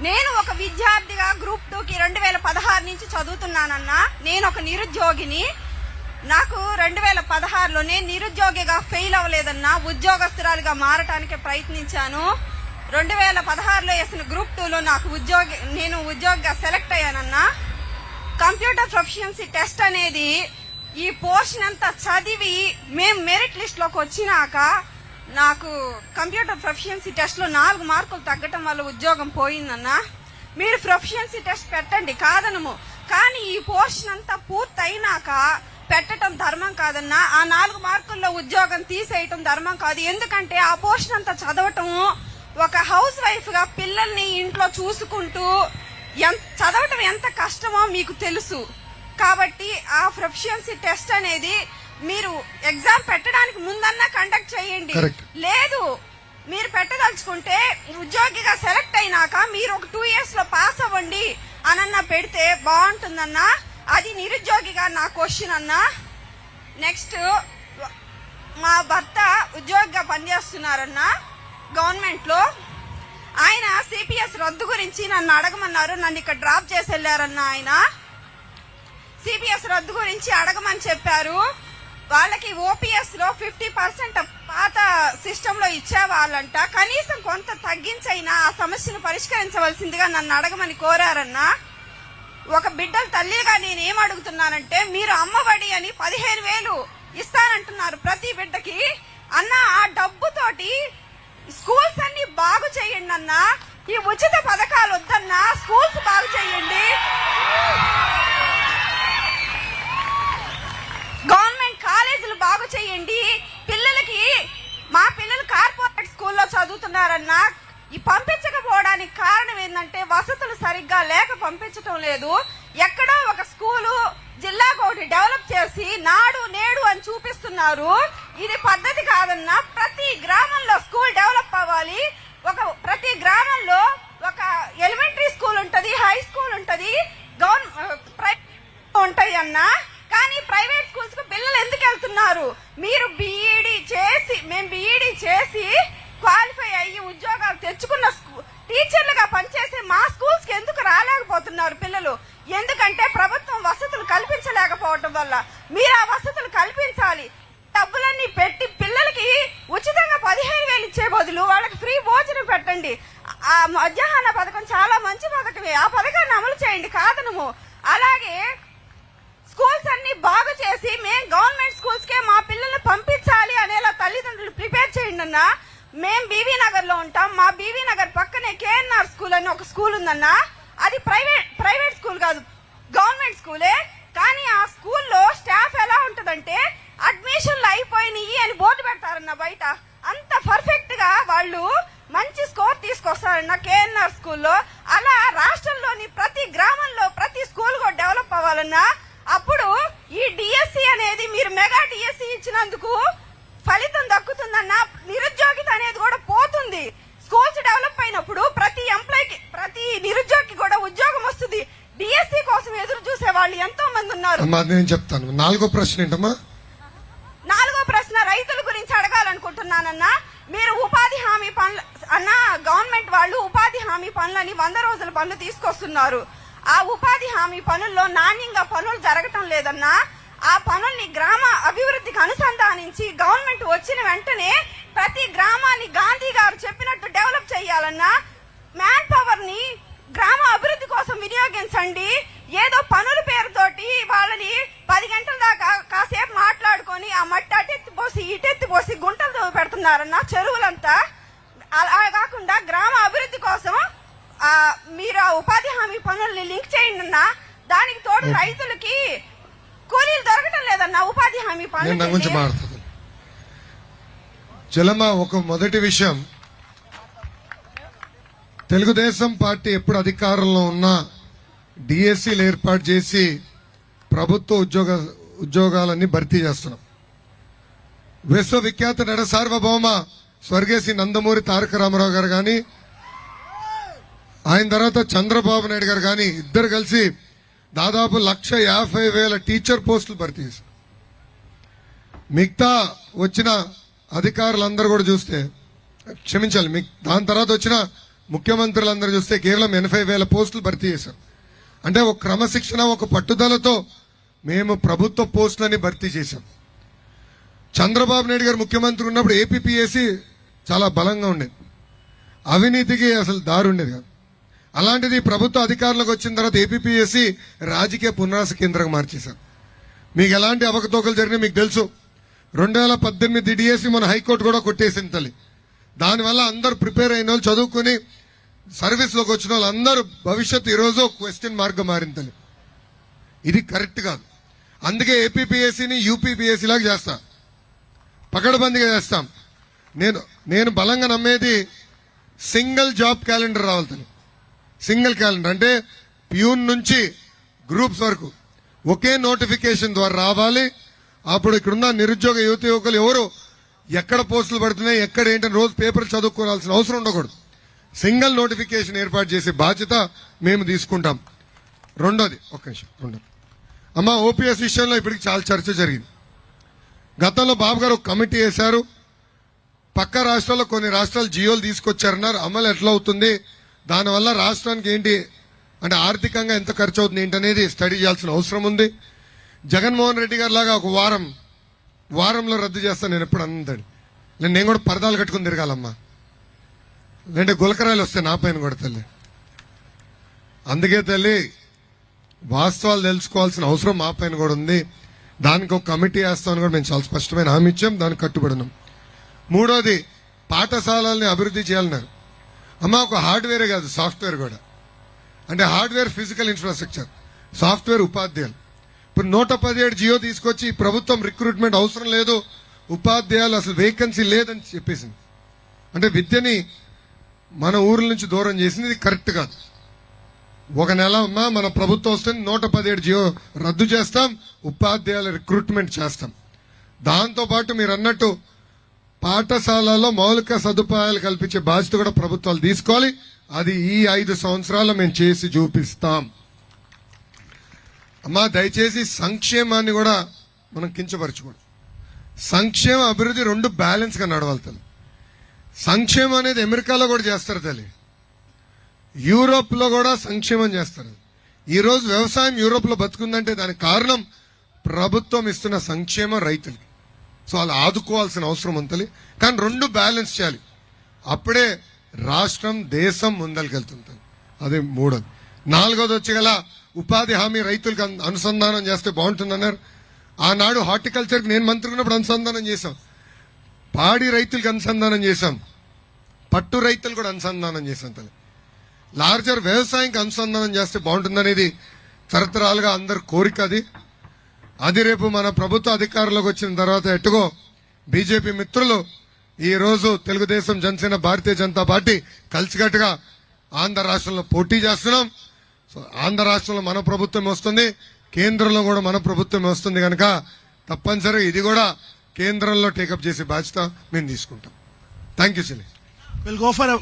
నేను ఒక విద్యార్థిగా గ్రూప్ 2కి 2016 నుంచి చదువుతున్నానన్నా. నేను ఒక నిరుద్యోగిని. నాకు 2016లో నేను నిరుద్యోగిగా ఫెయిల్ అవ్వలేదన్నా, ఉద్యోగస్తురాలుగా మారటానికి ప్రయత్నించాను. 2016లో వేసిన గ్రూప్ 2లో నేను ఉద్యోగిగా సెలెక్ట్ అయ్యానన్నా. కంప్యూటర్ ప్రొఫిషియన్సీ టెస్ట్ అనేది ఈ పోర్షన్ అంతా చదివి మేము మెరిట్ లిస్ట్ లోకి వచ్చినాక నాకు కంప్యూటర్ ప్రొఫిషియన్సీ టెస్ట్ లో 4 మార్కులు తగ్గటం వల్ల ఉద్యోగం పోయిందన్నా. మీరు ప్రొఫిషియన్సీ టెస్ట్ పెట్టండి, కాదనము, కానీ ఈ పోర్షన్ అంతా పూర్తయినాక పెట్టడం ధర్మం కాదన్నా. ఆ 4 మార్కుల్లో ఉద్యోగం తీసేయటం ధర్మం కాదు. ఎందుకంటే ఆ పోర్షన్ అంతా చదవటము ఒక హౌస్ వైఫ్ గా పిల్లల్ని ఇంట్లో చూసుకుంటూ చదవటం ఎంత కష్టమో మీకు తెలుసు. కాబట్టి ఆ ప్రొఫిషియన్సీ టెస్ట్ అనేది మీరు ఎగ్జామ్ పెట్టడానికి ముందన్నా కండక్ట్ చేయండి. లేదు మీరు పెట్టదలుచుకుంటే ఉద్యోగిగా సెలెక్ట్ అయినాక మీరు ఒక 2 years లో పాస్ అవ్వండి అనన్నా పెడితే బాగుంటుందన్నా. అది నిరుద్యోగిగా నా క్వశ్చన్ అన్నా. నెక్స్ట్, మా భర్త ఉద్యోగిగా పనిచేస్తున్నారన్నా గవర్నమెంట్ లో. ఆయన సిపిఎస్ రద్దు గురించి నన్ను అడగమన్నారు. నన్ను ఇక్కడ డ్రాప్ చేసి వెళ్లారన్నా. ఆయన సిపిఎస్ రద్దు గురించి అడగమని చెప్పారు. వాళ్ళకి ఓపీఎస్ లో 50% పాత సిస్టమ్ లో ఇచ్చేవాళ్ళంట. కనీసం కొంత తగ్గించైనా ఆ సమస్యను పరిష్కరించవలసిందిగా నన్ను అడగమని కోరారన్నా. ఒక బిడ్డల తల్లిగా నేనేం అడుగుతున్నానంటే, మీరు అమ్మఒడి అని 15,000 ఇస్తానంటున్నారు ప్రతి బిడ్డకి అన్నా. ఆ డబ్బుతోటి స్కూల్స్ అన్ని బాగు చేయండి అన్నా. ఈ ఉచిత పథకాలు వద్దన్నా, స్కూల్స్ బాగు చేయండి. గవర్నమెంట్ కాలేజీలు బాగు చేయండి. పిల్లలకి, మా పిల్లలు కార్పొరేట్ స్కూల్లో చదువుతున్నారన్నా. ఈ పంపించకపోవడానికి కారణం ఏంటంటే వసతులు సరిగ్గా లేక పంపించటం లేదు. ఎక్కడో ఒక స్కూలు జిల్లాకు ఒకటి డెవలప్ చేసి నాడు నేడు అని చూపిస్తున్నారు. ఇది పద్ధతి కాదన్నా. ప్రతి గ్రామంలో స్కూల్ డెవలప్ అవ్వాలి. ప్రతి గ్రామంలో ఒక ఎలిమెంటరీ స్కూల్ ఉంటది, హై స్కూల్ ఉంటది, ప్రైవేట్ ఉంటది అన్నా. కానీ ప్రైవేట్ స్కూల్స్ కు పిల్లలు ఎందుకు వెళ్తున్నారు? మీరు మేము బీఈడీ చేసి క్వాలిఫై అయ్యి ఉద్యోగాలు తెచ్చుకున్న టీచర్లుగా పనిచేసే మా స్కూల్స్ కి ఎందుకు రాలేకపోతున్నారు పిల్లలు? ఎందుకంటే ప్రభుత్వం వసతులు కల్పించలేకపోవటం వల్ల. మీరు ఆ వసతులు కల్పించాలి. డబ్బులన్నీ పెట్టి పిల్లలకి ఉచితంగా 15,000 ఇచ్చే బదులు వాళ్ళకి ఫ్రీ భోజనం పెట్టండి. ఆ మధ్యాహ్న పథకం చాలా మంచి పథకమే. ఆ పథకాన్ని అమలు చేయండి, కాదనము. అలాగే స్కూల్స్ అన్ని బాగు చేసి మేము గవర్నమెంట్ స్కూల్స్ కే మా పిల్లల్ని పంపించాలి అనేలా తల్లిదండ్రులు ప్రిపేర్ చేయండి అన్నా. మేము బీబీ నగర్ లో ఉంటాం. మా బీబీ నగర్ పక్కనే కేఎన్ఆర్ స్కూల్ అని ఒక స్కూల్ ఉందన్నా. అది ప్రైవేట్ స్కూల్ కాదు, గవర్నమెంట్ స్కూలే. కానీ ఆ స్కూల్లో స్టాఫ్ ఎలా ఉంటదంటే అడ్మిషన్లు అయిపోయినాయి అని బోర్డు పెడతారన్న బయట. అంత పర్ఫెక్ట్ గా వాళ్ళు మంచి స్కోర్ తీసుకొస్తారన్న కేఎన్ఆర్ స్కూల్లో. అలా రాష్ట్రంలోని ప్రతి గ్రామంలో ప్రతి స్కూల్ కూడా డెవలప్ అవ్వాలన్నా. అప్పుడు ఈ డిఎస్సి అనేది మీరు మెగా డిఎస్సి ఇచ్చినందుకు ఫలితం దక్కుతుందన్నా. నిరుద్యోగిత అనేది కూడా పోతుంది. స్కూల్స్ డెవలప్ అయినప్పుడు ప్రతి ఎంప్లాయ్కి, ప్రతి నిరుద్యోగికి కూడా ఉద్యోగం వస్తుంది. డిఎస్సి కోసం ఎదురు చూసే వాళ్ళు ఎంతో మంది ఉన్నారు. నేను చెప్తాను. 4వ ప్రశ్న ఏంటమ్మా? 4వ ప్రశ్న రైతుల గురించి అడగాలనుకుంటున్నానన్నా. మీరు ఉపాధి హామీ పనులు అన్నా, గవర్నమెంట్ వాళ్ళు ఉపాధి హామీ పనులని 100 రోజుల పనులు తీసుకొస్తున్నారు. ఆ ఉపాధి హామీ పనుల్లో నాణ్యంగా పనులు జరగటం లేదన్నా. ఆ పనుల్ని గ్రామ అభివృద్ధికి అనుసంధానించి గవర్నమెంట్ వచ్చిన వెంటనే ప్రతి గ్రామాన్ని గాంధీ గారు చెప్పినట్టు డెవలప్ చేయాలన్నా. మ్యాన్ పవర్ ని గ్రామ అభివృద్ధి కోసం వినియోగించండి. ఏదో పనుల పేరుతోటి వాళ్ళని 10 గంటల దాకా కాసేపు మాట్లాడుకొని ఆ మట్టి అటెత్తిపోసి ఇటెత్తిపోసి గుంటలు పెడుతున్నారన్నా చెరువులంతా. అలా కాకుండా గ్రామ అభివృద్ధి కోసం మీరు ఆ ఉపాధి హామీ పనుల్ని లింక్ చేయండి అన్నా. దానికి తోడు రైతులకి కూలీలు దొరకటం లేదన్నా ఉపాధి హామీ పనులు. జలమ, ఒక మొదటి విషయం, తెలుగుదేశం పార్టీ ఎప్పుడు అధికారంలో ఉన్నా డిఎస్సీలు ఏర్పాటు చేసి ప్రభుత్వ ఉద్యోగాలన్నీ భర్తీ చేస్తున్నాం. విశ్వవిఖ్యాత నట సార్వభౌమ స్వర్గేసి నందమూరి తారక రామారావు గారు కానీ, ఆయన తర్వాత చంద్రబాబు నాయుడు గారు కానీ ఇద్దరు కలిసి దాదాపు 150,000 టీచర్ పోస్టులు భర్తీ చేశారు. మిగతా వచ్చిన అధికారులందరూ కూడా చూస్తే, క్షమించాలి, దాని తర్వాత వచ్చిన ముఖ్యమంత్రులందరూ చూస్తే కేవలం 80,000 పోస్టులు భర్తీ చేశాం. అంటే ఒక క్రమశిక్షణ, ఒక పట్టుదలతో మేము ప్రభుత్వ పోస్టులని భర్తీ చేశాం. చంద్రబాబు నాయుడు గారు ముఖ్యమంత్రి ఉన్నప్పుడు ఏపీపీఎస్సీ చాలా బలంగా ఉండేది, అవినీతికి అసలు దారి ఉండేది కాదు. అలాంటిది ప్రభుత్వ అధికారంలోకి వచ్చిన తర్వాత ఏపీపీఎస్సీ రాజకీయ పునరాస కేంద్రంగా మార్చేశారు. మీకు ఎలాంటి అవకతవకలు జరిగినాయి మీకు తెలుసు. 2018 డిఎస్సి మన హైకోర్టు కూడా కొట్టేసింది తల్లి. దానివల్ల అందరూ ప్రిపేర్ అయిన వాళ్ళు, చదువుకుని సర్వీస్లోకి వచ్చిన వాళ్ళు అందరూ భవిష్యత్తు ఈరోజు క్వశ్చన్ మార్క్ మారింది తల్లి. ఇది కరెక్ట్ కాదు. అందుకే ఏపీపీఎస్సీని యూపీపీఎస్సీ లాగా చేస్తా, పకడ్బందీగా చేస్తాం. నేను బలంగా నమ్మేది సింగిల్ జాబ్ క్యాలెండర్ రావాలి తల్లి. సింగిల్ క్యాలెండర్ అంటే ప్యూన్ నుంచి గ్రూప్స్ వరకు ఒకే నోటిఫికేషన్ ద్వారా రావాలి. అప్పుడు ఇక్కడున్న నిరుద్యోగ యువకులు ఎవరు ఎక్కడ పోస్టులు పడుతున్నాయి, ఎక్కడ ఏంటని రోజు పేపర్ చదువుకోవాల్సిన అవసరం ఉండకూడదు. సింగిల్ నోటిఫికేషన్ ఏర్పాటు చేసే బాధ్యత మేము తీసుకుంటాం. రెండోది, ఒక్క నిమిషం, రెండోది అమ్మ, ఓపీఎస్ విషయంలో ఇప్పటికి చాలా చర్చ జరిగింది. గతంలో బాబు గారు ఒక కమిటీ వేశారు. పక్క రాష్ట్రాల్లో కొన్ని రాష్ట్రాలు జియోలు తీసుకొచ్చారన్నారు. అమలు ఎట్లా అవుతుంది, దానివల్ల రాష్ట్రానికి ఏంటి అంటే ఆర్థికంగా ఎంత ఖర్చు అవుతుంది ఏంటనేది స్టడీ చేయాల్సిన అవసరం ఉంది. జగన్మోహన్ రెడ్డి గారి లాగా ఒక వారంలో రద్దు చేస్తాను నేను ఎప్పుడు అందండి. నేను కూడా పరదాలు కట్టుకుని తిరగాలమ్మా, లేదంటే గులకరాయలు వస్తే నా పైన కూడా తల్లి. అందుకే తల్లి వాస్తవాలు తెలుసుకోవాల్సిన అవసరం మా పైన కూడా ఉంది. దానికి ఒక కమిటీ వేస్తామని కూడా మేము చాలా స్పష్టమైన హామీ ఇచ్చాం, దానికి కట్టుబడినాం. మూడోది, పాఠశాలల్ని అభివృద్ధి చేయాలన్నారు. అమ్మ, ఒక హార్డ్వేరే కాదు, సాఫ్ట్వేర్ కూడా. అంటే హార్డ్వేర్ ఫిజికల్ ఇన్ఫ్రాస్ట్రక్చర్, సాఫ్ట్వేర్ ఉపాధ్యాయులు. ఇప్పుడు 117 జియో తీసుకొచ్చి ప్రభుత్వం రిక్రూట్మెంట్ అవసరం లేదు, ఉపాధ్యాయులు అసలు వేకెన్సీ లేదని చెప్పేసింది. అంటే విద్యని మన ఊర్ల నుంచి దూరం చేసింది. ఇది కరెక్ట్ కాదు. ఒక నెల అమ్మా మన ప్రభుత్వం వస్తుంది, 117 జియో రద్దు చేస్తాం, ఉపాధ్యాయుల రిక్రూట్మెంట్ చేస్తాం. దాంతోపాటు మీరు అన్నట్టు పాఠశాలలో మౌలిక సదుపాయాలు కల్పించే బాధ్యత కూడా ప్రభుత్వాలు తీసుకోవాలి. అది ఈ 5 సంవత్సరాలు మేము చేసి చూపిస్తాం. అమ్మా, దయచేసి సంక్షేమాన్ని కూడా మనం కించపరచకూడదు. సంక్షేమ అభివృద్ధి రెండు బ్యాలెన్స్ గా నడవాలి తల్లి. సంక్షేమం అనేది అమెరికాలో కూడా చేస్తారు తల్లి, యూరోప్ లో కూడా సంక్షేమం చేస్తారు. ఈ రోజు వ్యవసాయం యూరోప్ లో బతుకుందంటే దానికి కారణం ప్రభుత్వం ఇస్తున్న సంక్షేమం రైతులకి. సో అలా ఆదుకోవాల్సిన అవసరం ఉంటుంది. కానీ రెండు బ్యాలెన్స్ చేయాలి, అప్పుడే రాష్ట్రం దేశం ముందరికెళ్తుంది. అదే మూడోది. నాలుగోది వచ్చి ఉపాధి హామీ రైతులకు అనుసంధానం చేస్తే బాగుంటుందన్నారు. ఆనాడు హార్టికల్చర్కి నేను మంత్రి ఉన్నప్పుడు అనుసంధానం చేశాం, పాడి రైతులకు అనుసంధానం చేశాం, పట్టు రైతులు కూడా అనుసంధానం చేశాం తల్లి. లార్జర్ వ్యవసాయానికి అనుసంధానం చేస్తే బాగుంటుందనేది తరతరాలుగా అందరి కోరిక. అది రేపు మన ప్రభుత్వ అధికారంలోకి వచ్చిన తర్వాత ఎట్టుగో బీజేపీ మిత్రులు ఈ రోజు తెలుగుదేశం, జనసేన, భారతీయ జనతా పార్టీ కలిసికట్టుగా ఆంధ్ర రాష్ట్రంలో పోటీ చేస్తున్నాం. సో ఆంధ్ర రాష్ట్రంలో మన ప్రభుత్వం వస్తుంది, కేంద్రంలో కూడా మన ప్రభుత్వం వస్తుంది. కనుక తప్పనిసరిగా ఇది కూడా కేంద్రంలో టేకప్ చేసే బాధ్యత మేము తీసుకుంటాం. Thank you. We'll go for a